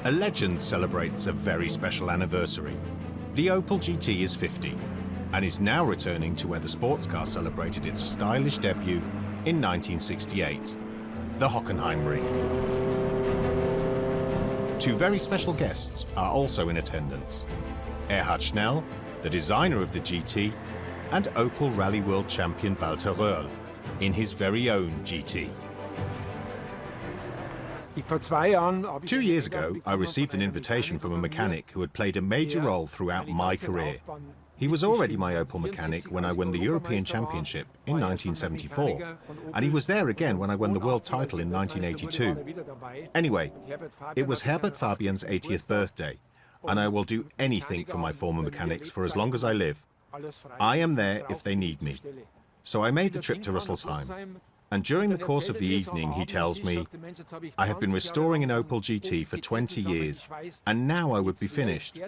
A legend celebrates a very special anniversary. The Opel GT is 50 and is now returning to where the sports car celebrated its stylish debut in 1968, the Hockenheimring. Two very special guests are also in attendance. Erhard Schnell, the designer of the GT, and Opel Rally World champion Walter Rohrl in his very own GT. 2 years ago, I received an invitation from a mechanic who had played a major role throughout my career. He was already my Opel mechanic when I won the European Championship in 1974, and he was there again when I won the world title in 1982. Anyway, it was Herbert Fabian's 80th birthday, and I will do anything for my former mechanics for as long as I live. I am there if they need me. So I made the trip to Rüsselsheim. And during the course of the evening, he tells me, I have been restoring an Opel GT for 20 years, and now I would be finished,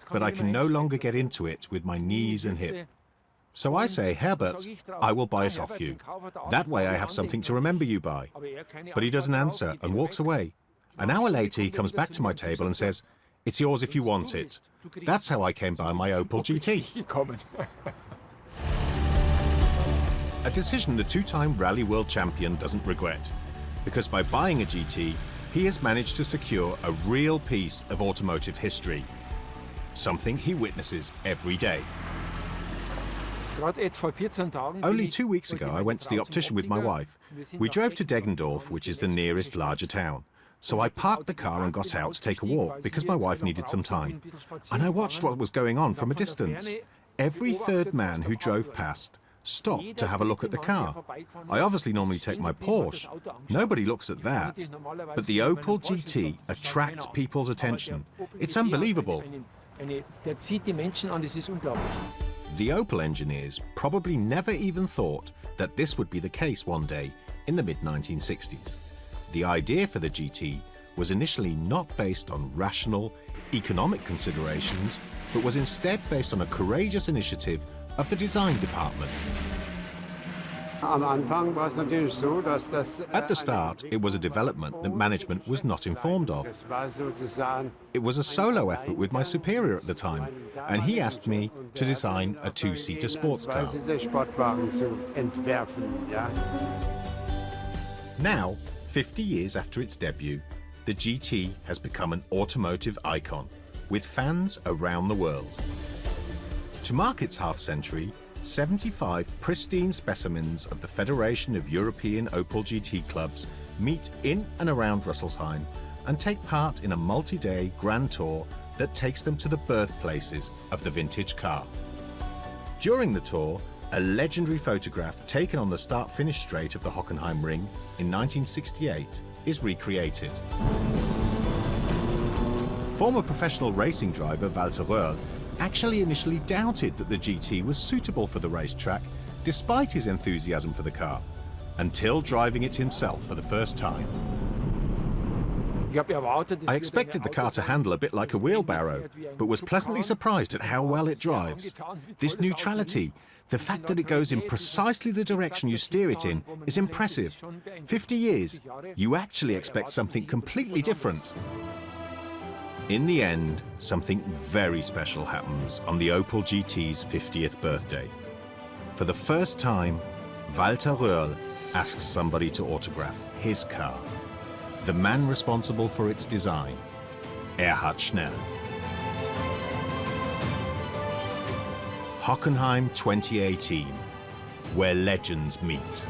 but I can no longer get into it with my knees and hip. So I say, Herbert, I will buy it off you. That way I have something to remember you by. But he doesn't answer and walks away. An hour later, he comes back to my table and says, it's yours if you want it. That's how I came by my Opel GT. A decision the two-time Rally World champion doesn't regret, because by buying a GT, he has managed to secure a real piece of automotive history, something he witnesses every day. Only 2 weeks ago, I went to the optician with my wife. We drove to Deggendorf, which is the nearest larger town. So I parked the car and got out to take a walk because my wife needed some time. And I watched what was going on from a distance. Every third man who drove past stopped to have a look at the car. I obviously normally take my Porsche. Nobody looks at that. But the Opel GT attracts people's attention. It's unbelievable. The Opel engineers probably never even thought that this would be the case one day in the mid-1960s. The idea for the GT was initially not based on rational, economic considerations, but was instead based on a courageous initiative of the design department. At the start, it was a development that management was not informed of. It was a solo effort with my superior at the time, and he asked me to design a two-seater sports car. Now, 50 years after its debut, the GT has become an automotive icon, with fans around the world. To mark its half-century, 75 pristine specimens of the Federation of European Opel GT clubs meet in and around Rüsselsheim and take part in a multi-day grand tour that takes them to the birthplaces of the vintage car. During the tour, a legendary photograph taken on the start-finish straight of the Hockenheimring in 1968 is recreated. Former professional racing driver Walter Rohrl actually initially doubted that the GT was suitable for the racetrack, despite his enthusiasm for the car, until driving it himself for the first time. I expected the car to handle a bit like a wheelbarrow, but was pleasantly surprised at how well it drives. This neutrality, the fact that it goes in precisely the direction you steer it in, is impressive. 50 years, you actually expect something completely different. In the end, something very special happens on the Opel GT's 50th birthday. For the first time, Walter Rohrl asks somebody to autograph his car. The man responsible for its design, Erhard Schnell. Hockenheim 2018, where legends meet.